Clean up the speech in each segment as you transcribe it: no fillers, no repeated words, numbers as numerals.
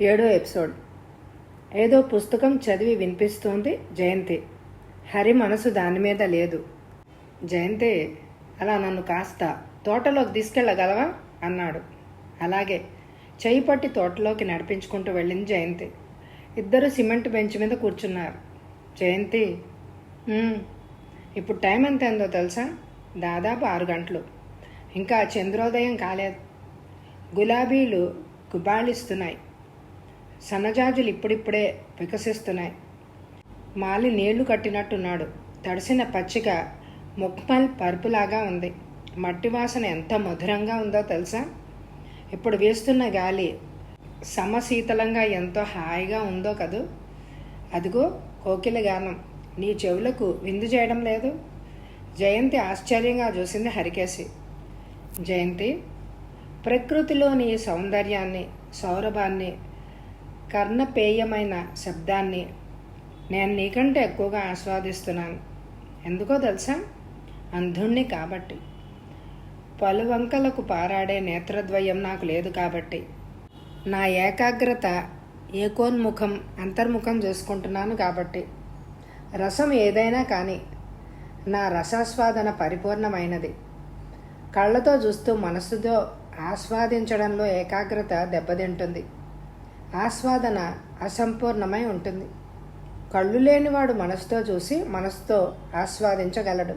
ఏడో ఎపిసోడ్. ఏదో పుస్తకం చదివి వినిపిస్తోంది జయంతి. హరి మనసు దాని మీద లేదు. జయంతి, అలా నన్ను కాస్త తోటలోకి తీసుకెళ్ళగలవా అన్నాడు. అలాగే. చెయ్యి పట్టి తోటలోకి నడిపించుకుంటూ వెళ్ళింది జయంతి. ఇద్దరు సిమెంట్ బెంచ్ మీద కూర్చున్నారు. జయంతి, ఇప్పుడు టైం ఎంత అయిందో తెలుసా? దాదాపు 6 గంటలు. ఇంకా చంద్రోదయం కాలేదు. గులాబీలు గుబాళిస్తున్నాయి. సన్నజాజులు ఇప్పుడిప్పుడే వికసిస్తున్నాయి. మాలి నీళ్లు కట్టినట్టున్నాడు. తడిసిన పచ్చిక ముక్మల్ పరుపులాగా ఉంది. మట్టి వాసన ఎంత మధురంగా ఉందో తెలుసా? ఇప్పుడు వీస్తున్న గాలి సమశీతలంగా ఎంతో హాయిగా ఉందో కదూ. అదిగో కోకిల గానం నీ చెవులకు విందు చేయడం లేదు? జయంతి ఆశ్చర్యంగా చూసింది హరికేసి. జయంతి, ప్రకృతిలోని సౌందర్యాన్ని, సౌరభాన్ని, కర్ణపేయమైన శబ్దాన్ని నేను నీకంటే ఎక్కువగా ఆస్వాదిస్తున్నాను. ఎందుకో తెలుసా? అంధుణ్ణి కాబట్టి. పలువంకలకు పారాడే నేత్రద్వయం నాకు లేదు కాబట్టి. నా ఏకాగ్రత ఏకోన్ముఖం అంతర్ముఖం చేసుకుంటున్నాను కాబట్టి. రసం ఏదైనా కానీ నా రసాస్వాదన పరిపూర్ణమైనది. కళ్ళతో చూస్తూ మనసుతో ఆస్వాదించడంలో ఏకాగ్రత దెబ్బతింటుంది. ఆస్వాదన అసంపూర్ణమై ఉంటుంది. కళ్ళు లేనివాడు మనసుతో చూసి మనసుతో ఆస్వాదించగలడు.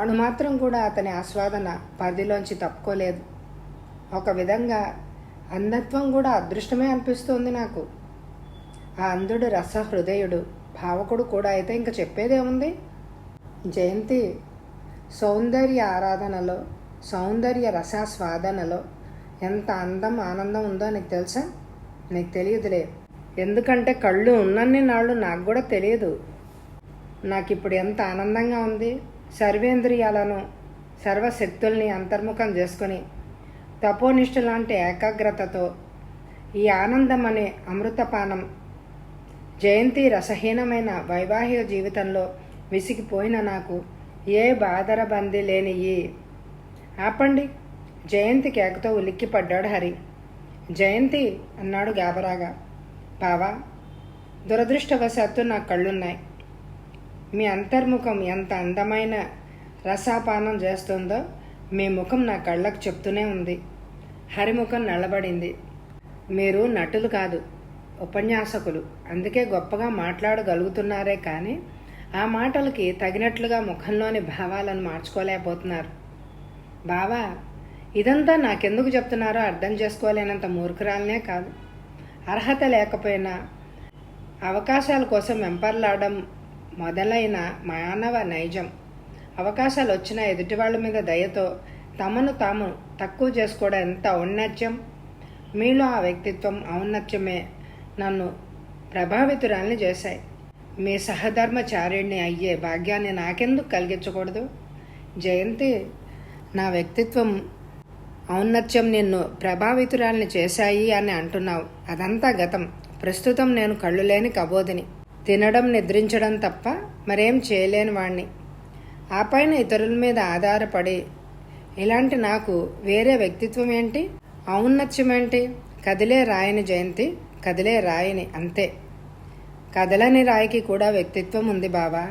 అణు మాత్రం కూడా అతని ఆస్వాదన పరిధిలోంచి తప్పుకోలేదు. ఒక విధంగా అంధత్వం కూడా అదృష్టమే అనిపిస్తోంది నాకు. ఆ అంధుడు రసహృదయుడు, భావకుడు కూడా అయితే ఇంక చెప్పేదేముంది? జయంతి, సౌందర్య ఆరాధనలో, సౌందర్య రసాస్వాదనలో ఎంత అందం, ఆనందం ఉందో నీకు తెలుసా? నీకు తెలియదులే. ఎందుకంటే కళ్ళు ఉన్నన్ని నాళ్ళు నాకు కూడా తెలియదు. నాకు ఇప్పుడు ఎంత ఆనందంగా ఉంది. సర్వేంద్రియాలను, సర్వశక్తుల్ని అంతర్ముఖం చేసుకొని తపోనిష్ట లాంటి ఏకాగ్రతతో ఈ ఆనందం అనే అమృతపానం. జయంతి, రసహీనమైన వైవాహిక జీవితంలో విసిగిపోయిన నాకు ఏ బాదరబందీ లేని ఆపండి. జయంతి కేకతో ఉలిక్కిపడ్డాడు హరి. జయంతి అన్నాడు గాబరాగా. బావా, దురదృష్టవశాత్తు నా కళ్ళున్నాయి. మీ అంతర్ముఖం ఎంత అందమైన రసాపానం చేస్తుందో మీ ముఖం నా కళ్ళకు చెప్తూనే ఉంది. హరిముఖం నల్లబడింది. మీరు నటులు కాదు, ఉపన్యాసకులు. అందుకే గొప్పగా మాట్లాడగలుగుతున్నారే కానీ ఆ మాటలకి తగినట్లుగా ముఖంలోని భావాలను మార్చుకోలేకపోతున్నారు. బావా, ఇదంతా నాకెందుకు చెప్తున్నారో అర్థం చేసుకోలేనంత మూర్ఖురాలనే కాదు. అర్హత లేకపోయినా అవకాశాల కోసం వెంపర్లాడడం మొదలైన మానవ నైజం. అవకాశాలు వచ్చిన ఎదుటివాళ్ళ మీద దయతో తమను తాము తక్కువ చేసుకోవడం ఎంత ఔన్నత్యం. మీలో ఆ వ్యక్తిత్వం, ఔన్నత్యమే నన్ను ప్రభావితురాల్ని చేశాయి. మీ సహధర్మచారిణ్ణి అయ్యే భాగ్యాన్ని నాకెందుకు కలిగించకూడదు? జయంతి, నా వ్యక్తిత్వం, ఔన్నత్యం నిన్ను ప్రభావితురాల్ని చేశాయి అని అంటున్నావు. అదంతా గతం. ప్రస్తుతం నేను కళ్ళు లేని కబోదిని. తినడం, నిద్రించడం తప్ప మరేం చేయలేని వాణ్ణి. ఆ పైన ఇతరుల మీద ఆధారపడి ఇలాంటి నాకు వేరే వ్యక్తిత్వం ఏంటి, ఔన్నత్యం ఏంటి? కదిలే రాయిని జయంతి, కదిలే రాయిని, అంతే. కదలని రాయికి కూడా వ్యక్తిత్వం ఉంది బావా.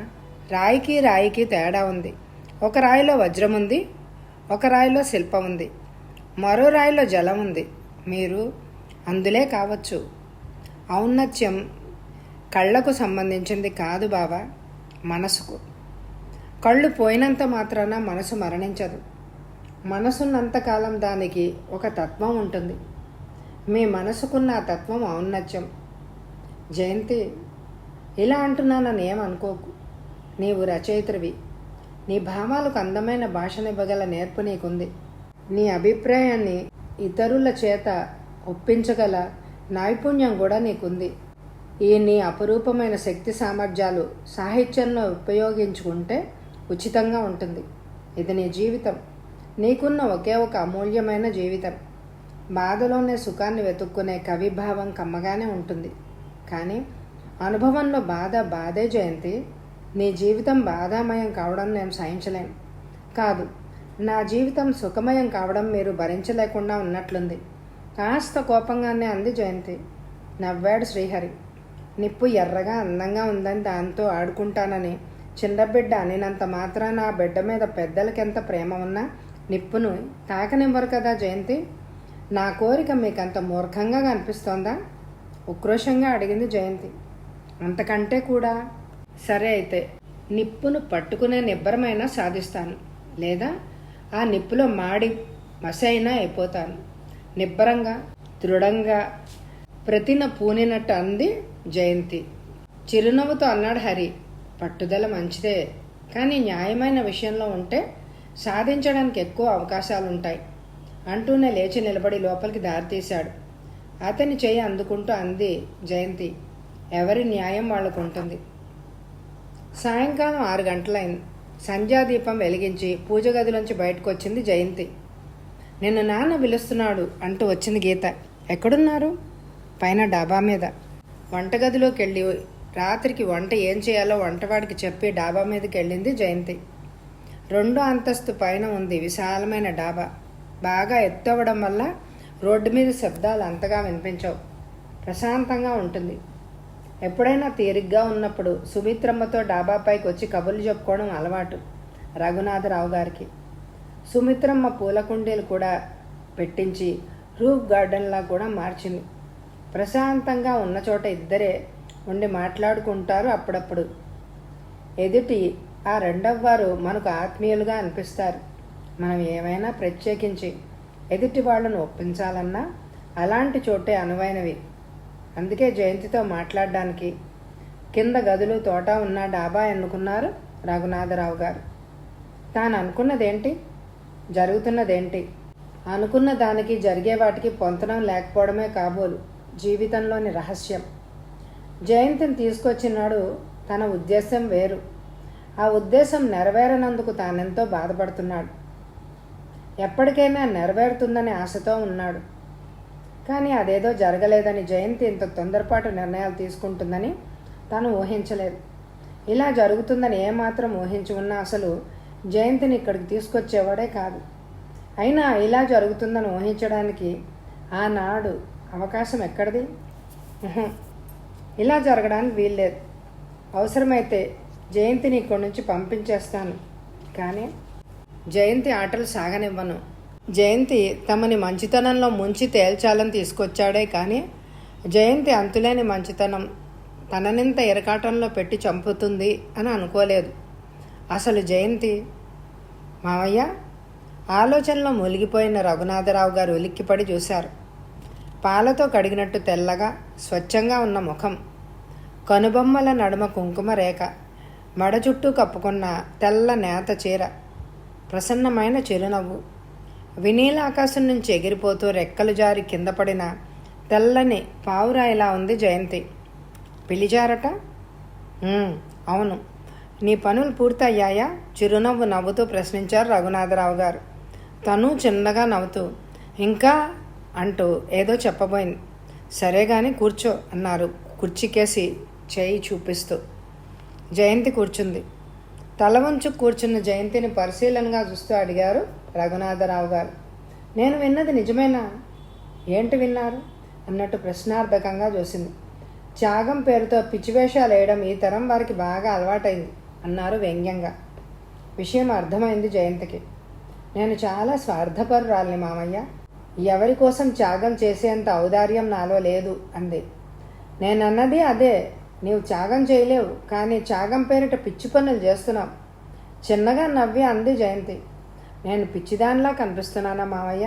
రాయికి తేడా ఉంది. ఒక రాయిలో వజ్రం ఉంది, ఒక రాయిలో శిల్పం ఉంది, మరో రాయిలో జలం ఉంది. మీరు అందులే కావచ్చు. ఔన్నత్యం కళ్ళకు సంబంధించింది కాదు బావా, మనసుకు. కళ్ళు పోయినంత మాత్రాన మనసు మరణించదు. మనసున్నంతకాలం దానికి ఒక తత్వం ఉంటుంది. మీ మనసుకున్న ఆ తత్వం ఔన్నత్యం. జయంతి, ఇలా అంటున్నానని ఏమనుకోకు. నీవు రచయిత్రివి. నీ భావాలకు అందమైన భాషనివ్వగల నేర్పు నీకుంది. నీ అభిప్రాయాన్ని ఇతరుల చేత ఒప్పించగల నైపుణ్యం కూడా నీకుంది. ఈ నీ అపురూపమైన శక్తి సామర్థ్యాలు సాహిత్యంలో ఉపయోగించుకుంటే ఉచితంగా ఉంటుంది. ఇది నీ జీవితం. నీకున్న ఒకే ఒక అమూల్యమైన జీవితం. బాధలోనే సుఖాన్ని వెతుక్కునే కవిభావం కమ్మగానే ఉంటుంది. కానీ అనుభవంలో బాధే జయంతి. నీ జీవితం బాధామయం కావడం నేను సహించలేను. కాదు, నా జీవితం సుఖమయం కావడం మీరు భరించలేకుండా ఉన్నట్లుంది. కాస్త కోపంగానే అంది జయంతి. నవ్వాడు శ్రీహరి. నిప్పు ఎర్రగా అందంగా ఉందని దాంతో ఆడుకుంటానని చిన్న బిడ్డ అనినంత మాత్రాన ఆ బిడ్డ మీద పెద్దలకెంత ప్రేమ ఉన్నా నిప్పును తాకనివ్వరు కదా జయంతి. నా కోరిక మీకంత మూర్ఖంగా కనిపిస్తోందా? ఉక్రోషంగా అడిగింది జయంతి. అంతకంటే కూడా. సరే అయితే నిప్పును పట్టుకునే నిబ్బరమైనా సాధిస్తాను, లేదా ఆ నిప్పులో మాడి మసైనా అయిపోతాను. నిబ్బరంగా దృఢంగా ప్రతిన పూనినట్టు అంది జయంతి. చిరునవ్వుతో అన్నాడు హరి. పట్టుదల మంచిదే, కానీ న్యాయమైన విషయంలో ఉంటే సాధించడానికి ఎక్కువ అవకాశాలుంటాయి అంటూనే లేచి నిలబడి లోపలికి దారితీశాడు. అతని చేయి అందుకుంటూ అంది జయంతి. ఎవరి న్యాయం వాళ్ళకు ఉంటుంది. సాయంకాలం 6 గంటలైంది. సంధ్యాదీపం వెలిగించి పూజ గదిలోంచి బయటకు వచ్చింది జయంతి. నిన్ను నాన్న పిలుస్తున్నాడు అంటూ వచ్చింది గీత. ఎక్కడున్నారు? పైన డాబా మీద. వంటగదిలోకి వెళ్ళి రాత్రికి వంట ఏం చేయాలో వంటవాడికి చెప్పి డాబా మీదకి వెళ్ళింది జయంతి. 2వ అంతస్తు పైన ఉంది విశాలమైన డాబా. బాగా ఎత్తవడం వల్ల రోడ్డు మీద శబ్దాలు అంతగా వినిపించవు. ప్రశాంతంగా ఉంటుంది. ఎప్పుడైనా తీరిగ్గా ఉన్నప్పుడు సుమిత్రమ్మతో డాబాపైకి వచ్చి కబుర్లు చెప్పుకోవడం అలవాటు రఘునాథరావు గారికి. సుమిత్రమ్మ పూల కుండీలు కూడా పెట్టించి రూఫ్ గార్డెన్లా కూడా మార్చింది. ప్రశాంతంగా ఉన్న చోట ఇద్దరే ఉండి మాట్లాడుకుంటారు. అప్పుడప్పుడు ఎదుటి ఆ రెండవ వారు మనకు ఆత్మీయులుగా అనిపిస్తారు. మనం ఏమైనా ప్రత్యేకించి ఎదుటి వాళ్ళను ఒప్పించాలన్నా అలాంటి చోటే అనువైనవి. అందుకే జయంతితో మాట్లాడడానికి కింద గదులు తోట ఉన్న డాబా ఎన్నుకున్నారు రఘునాథరావు గారు. తాను అనుకున్నదేంటి, జరుగుతున్నదేంటి? అనుకున్న దానికి జరిగే వాటికి పొంతనం లేకపోవడమే కాబోలు జీవితంలోని రహస్యం. జయంతిని తీసుకొచ్చినాడు తన ఉద్దేశం వేరు. ఆ ఉద్దేశం నెరవేరనందుకు తానెంతో బాధపడుతున్నాడు. ఎప్పటికైనా నెరవేరుతుందనే ఆశతో ఉన్నాడు. కానీ అదేదో జరగలేదని, జయంతి ఇంత తొందరపాటు నిర్ణయాలు తీసుకుంటుందని తాను ఊహించలేదు. ఇలా జరుగుతుందని ఏమాత్రం ఊహించి ఉన్నా అసలు జయంతిని ఇక్కడికి తీసుకొచ్చేవాడే కాదు. అయినా ఇలా జరుగుతుందని ఊహించడానికి ఆనాడు అవకాశం ఎక్కడిది? ఇలా జరగడానికి వీల్లేదు. అవసరమైతే జయంతిని ఇక్కడి నుంచి పంపించేస్తాను, కానీ జయంతి ఆటలు సాగనివ్వను. జయంతి తమని మంచితనంలో ముంచి తేల్చాలని తీసుకొచ్చాడే కానీ జయంతి అంతులేని మంచితనం తననింత ఇరకాటంలో పెట్టి చంపుతుంది అని అనుకోలేదు. అసలు జయంతి మావయ్య ఆలోచనలో మునిగిపోయిన రఘునాథరావు గారు ఉలిక్కిపడి చూశారు. పాలతో కడిగినట్టు తెల్లగా స్వచ్ఛంగా ఉన్న ముఖం, కనుబొమ్మల నడుమ కుంకుమ రేఖ, మడ చుట్టూ కప్పుకున్న తెల్ల నేత చీర, ప్రసన్నమైన చిరునవ్వు, వినీల ఆకాశం నుంచి ఎగిరిపోతూ రెక్కలు జారి కింద పడిన తెల్లని పావురాయిలా ఉంది జయంతి. పిలిచారట? అవును. నీ పనులు పూర్తయ్యాయా? చిరునవ్వు నవ్వుతూ ప్రశ్నించారు రఘునాథరావు గారు. తను చిన్నగా నవ్వుతూ ఇంకా అంటూ ఏదో చెప్పబోయింది. సరే గాని కూర్చో అన్నారు కుర్చీకేసి చేయి చూపిస్తూ. జయంతి కూర్చుంది. తల వంచు కూర్చున్న జయంతిని పరిశీలనగా చూస్తూ అడిగారు రఘునాథరావు గారు. నేను విన్నది నిజమేనా? ఏంటి విన్నారు అన్నట్టు ప్రశ్నార్థకంగా చూసింది. త్యాగం పేరుతో పిచ్చివేషాలు వేయడం ఈ తరం వారికి బాగా అలవాటైంది అన్నారు వ్యంగ్యంగా. విషయం అర్థమైంది జయంతికి. నేను చాలా స్వార్థపరురాలిని మామయ్య. ఎవరి కోసం త్యాగం చేసేంత ఔదార్యం నాలో లేదు అంది. నేనన్నది అదే. నీవు త్యాగం చేయలేవు, కానీ త్యాగం పేరిట పిచ్చి పనులు చేస్తున్నావు. చిన్నగా నవ్వి అంది జయంతి. నేను పిచ్చిదానిలా కనిపిస్తున్నానా మావయ్య?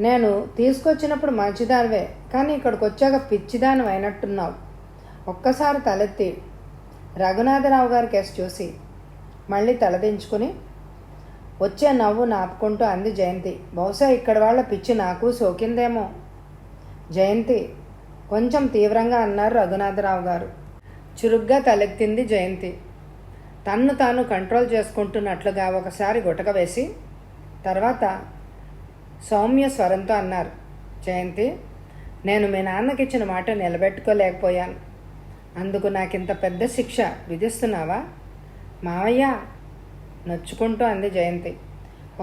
నేను తీసుకొచ్చినప్పుడు మంచిదానివే, కానీ ఇక్కడికి వచ్చాక పిచ్చిదాని అయినట్టున్నావు. ఒక్కసారి తలెత్తి రఘునాథరావు గారి కేసు చూసి మళ్ళీ తలదించుకుని వచ్చే నవ్వు నాపుకుంటూ అంది జయంతి. బహుశా ఇక్కడ వాళ్ళ పిచ్చి నాకు సోకిందేమో. జయంతి కొంచెం తీవ్రంగా అన్నారు రఘునాథరావు గారు. చురుగ్గా తలెత్తింది జయంతి. తన్ను తాను కంట్రోల్ చేసుకుంటున్నట్లుగా ఒకసారి గుటక వేసి తర్వాత సౌమ్య స్వరంతో అన్నారు. జయంతి, నేను మీ నాన్నకిచ్చిన మాట నిలబెట్టుకోలేకపోయాను. అందుకు నాకింత పెద్ద శిక్ష విధిస్తున్నావా? మావయ్య నొచ్చుకుంటూ అంది జయంతి.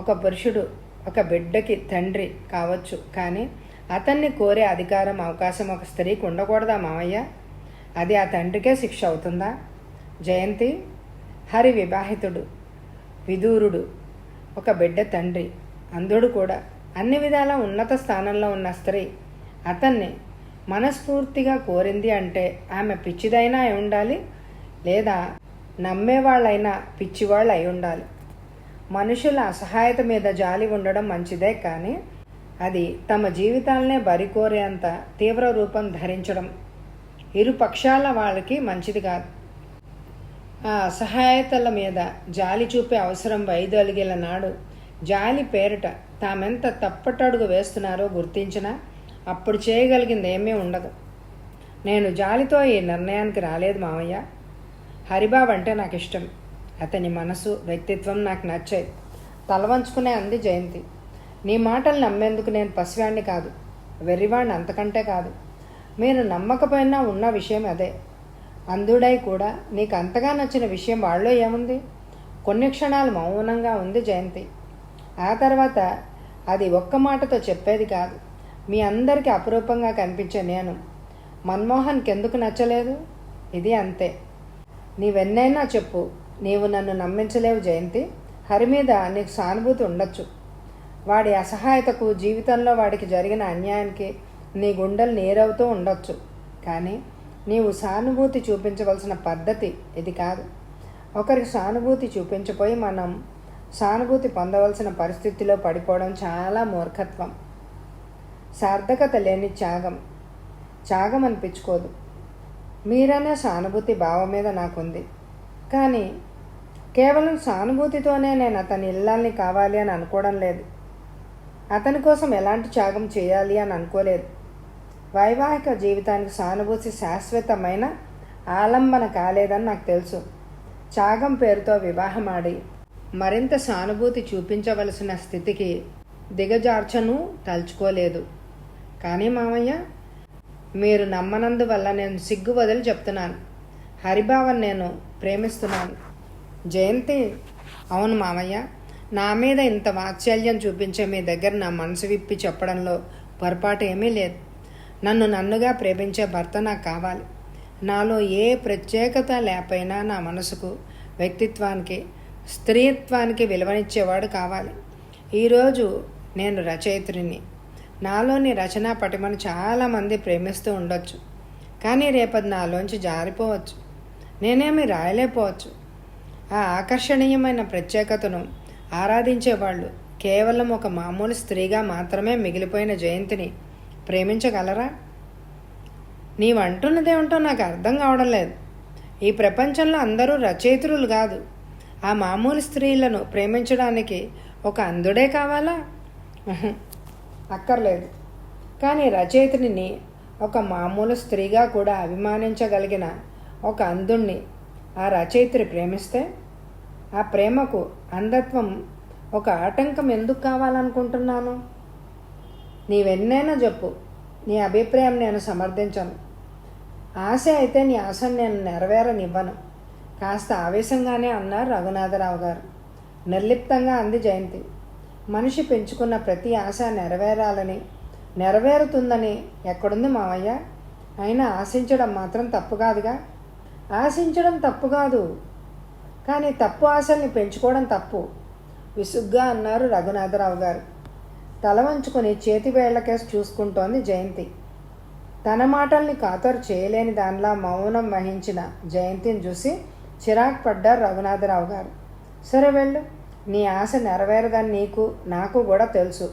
ఒక పురుషుడు ఒక బిడ్డకి తండ్రి కావచ్చు, కానీ అతన్ని కోరే అధికారం, అవకాశం ఒక స్త్రీకి ఉండకూడదా మావయ్య? అది ఆ తండ్రికే శిక్ష అవుతుందా? జయంతి, హరి వివాహితుడు, విదూరుడు, ఒక బిడ్డ తండ్రి, అంధుడు కూడా, అన్ని విధాల ఉన్నత స్థానంలో ఉన్న స్త్రీ అతన్ని మనస్ఫూర్తిగా కోరింది అంటే ఆమె పిచ్చిదైనా అయి ఉండాలి, లేదా నమ్మేవాళ్ళైనా పిచ్చివాళ్ళు అయి ఉండాలి. మనుషుల అసహాయత మీద జాలి ఉండడం మంచిదే, కానీ అది తమ జీవితాలనే బరికోరేంత తీవ్ర రూపం ధరించడం ఇరు పక్షాల వాళ్ళకి మంచిది కాదు. ఆ అసహాయతల మీద జాలి చూపే అవసరం వైదొలిగిన నాడు జాలి పేరిట తామెంత తప్పటడుగు వేస్తున్నారో గుర్తించినా అప్పుడు చేయగలిగింది ఏమీ ఉండదు. నేను జాలితో ఈ నిర్ణయానికి రాలేదు మావయ్య. హరిబాబు అంటే నాకు ఇష్టం. అతని మనసు, వ్యక్తిత్వం నాకు నచ్చాయి. తలవంచుకునే అంది జయంతి. నీ మాటలు నమ్మేందుకు నేను పసివాణ్ణి కాదు, వెర్రివాణ్ణి అంతకంటే కాదు. మీరు నమ్మకపోయినా ఉన్న విషయం అదే. అంధుడై కూడా నీకు అంతగా నచ్చిన విషయం వాళ్ళలో ఏముంది? కొన్ని క్షణాలు మౌనంగా ఉంది జయంతి. ఆ తర్వాత అది ఒక్క మాటతో చెప్పేది కాదు. మీ అందరికీ అపురూపంగా కనిపించే నేను మన్మోహన్కి ఎందుకు నచ్చలేదు? ఇది అంతే. నీవెన్నైనా చెప్పు, నీవు నన్ను నమ్మించలేవు జయంతి. హరి మీద నీకు సానుభూతి ఉండొచ్చు. వాడి అసహాయతకు, జీవితంలో వాడికి జరిగిన అన్యాయానికి నీ గుండెలు నీరవుతూ ఉండొచ్చు. కానీ నీవు సానుభూతి చూపించవలసిన పద్ధతి ఇది కాదు. ఒకరికి సానుభూతి చూపించపోయి మనం సానుభూతి పొందవలసిన పరిస్థితిలో పడిపోవడం చాలా మూర్ఖత్వం. సార్థకత లేని త్యాగం అనిపించుకోదు. మీరనే సానుభూతి భావం మీద నాకుంది, కానీ కేవలం సానుభూతితోనే నేను అతని ఇల్లాల్ని కావాలి అని అనుకోవడం లేదు. అతని కోసం ఎలాంటి త్యాగం చేయాలి అని అనుకోలేదు. వైవాహిక జీవితానికి సానుభూతి శాశ్వతమైన ఆలంబన కాలేదని నాకు తెలుసు. త్యాగం పేరుతో వివాహమాడి మరింత సానుభూతి చూపించవలసిన స్థితికి దిగజార్చను తలుచుకోలేదు. కానీ మామయ్య, మీరు నమ్మనందువల్ల నేను సిగ్గు వదిలి చెప్తున్నాను. హరిబావన్ నేను ప్రేమిస్తున్నాను. జయంతి, అవును మామయ్య, నా మీద ఇంత వాత్సల్యం చూపించే మీ దగ్గర నా మనసు విప్పి చెప్పడంలో పొరపాటు ఏమీ లేదు. నన్నుగా ప్రేమించే భర్త నాకు కావాలి. నాలో ఏ ప్రత్యేకత లేకపోయినా నా మనసుకు, వ్యక్తిత్వానికి, స్త్రీత్వానికి విలువనిచ్చేవాడు కావాలి. ఈరోజు నేను రచయిత్రిని. నాలోని రచనా పటిమను చాలామంది ప్రేమిస్తూ ఉండొచ్చు, కానీ రేపది నాలోంచి జారిపోవచ్చు. నేనేమి రాయలేకపోవచ్చు. ఆ ఆకర్షణీయమైన ప్రత్యేకతను ఆరాధించేవాళ్ళు కేవలం ఒక మామూలు స్త్రీగా మాత్రమే మిగిలిపోయిన జయంతిని ప్రేమించగలరా? నీవంటున్నదేమిటో నాకు అర్థం కావడం లేదు. ఈ ప్రపంచంలో అందరూ రచయిత్రులు కాదు. ఆ మామూలు స్త్రీలను ప్రేమించడానికి ఒక అంధుడే కావాలా? అక్కర్లేదు. కానీ రచయిత్రిని ఒక మామూలు స్త్రీగా కూడా అభిమానించగలిగిన ఒక అంధుణ్ణి ఆ రచయిత్రి ప్రేమిస్తే ఆ ప్రేమకు అంధత్వం ఒక ఆటంకం ఎందుకు కావాలనుకుంటున్నాను? నీవెన్నైనా చెప్పు, నీ అభిప్రాయం నేను సమర్థించను. ఆశ అయితే నీ ఆశను నేను నెరవేరనివ్వను. కాస్త ఆవేశంగానే అన్నారు రఘునాథరావు గారు. నిర్లిప్తంగా అంది జయంతి. మనిషి పెంచుకున్న ప్రతి ఆశ నెరవేరాలని, నెరవేరుతుందని ఎక్కడుంది మావయ్య? అయినా ఆశించడం మాత్రం తప్పు కాదుగా. ఆశించడం తప్పు కాదు, కానీ తప్పు ఆశల్ని పెంచుకోవడం తప్పు, విసుగ్గా అన్నారు రఘునాథరావు గారు. తల వంచుకొని చేతి వేళ్లకేసి చూసుకుంటోంది జయంతి. తన మాటల్ని ఖాతరు చేయలేని దానిలా మౌనం వహించిన జయంతిని చూసి చిరాకు పడ్డారు రఘునాథరావు గారు. సరే వెళ్ళు, నీ ఆశ నెరవేరదని నీకు నాకు కూడా తెలుసు.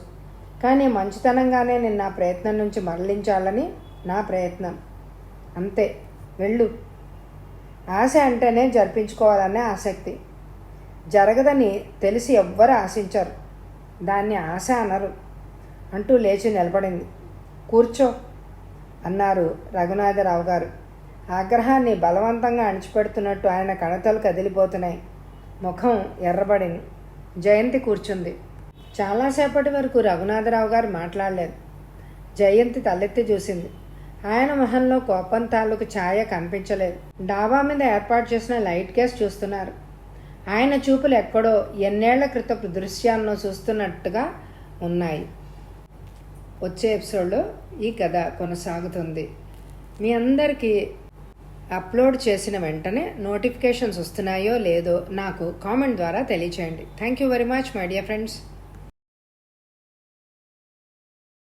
కానీ మంచితనంగానే నిన్న నా ప్రయత్నం నుంచి మరలించాలని నా ప్రయత్నం. అంతే, వెళ్ళు. ఆశ అంటేనే జరిపించుకోవాలనే ఆసక్తి. జరగదని తెలిసి ఎవ్వరు ఆశించరు, దాన్ని ఆశ అనరు అంటూ లేచి నిలబడింది. కూర్చో అన్నారు రఘునాథరావు గారు. ఆగ్రహాన్ని బలవంతంగా అణిచిపెడుతున్నట్టు ఆయన కణతలు కదిలిపోతున్నాయి. ముఖం ఎర్రబడింది. జయంతి కూర్చుంది. చాలాసేపటి వరకు రఘునాథరావు గారు మాట్లాడలేదు. జయంతి తలెత్తి చూసింది. ఆయన మొహంలో కోపం తాలూకు ఛాయ కనిపించలేదు. డాబా మీద ఏర్పాటు చేసిన లైట్ కేసు చూస్తున్నారు. ఆయన చూపులు ఎక్కడో ఎన్నేళ్ల క్రితపు దృశ్యాలను చూస్తున్నట్టుగా ఉన్నాయి. వచ్చే ఎపిసోడ్లో ఈ కథ కొనసాగుతుంది. మీ అందరికీ అప్లోడ్ చేసిన వెంటనే నోటిఫికేషన్స్ వస్తున్నాయో లేదో నాకు కామెంట్ ద్వారా తెలియచేయండి. Thank you very much my dear friends.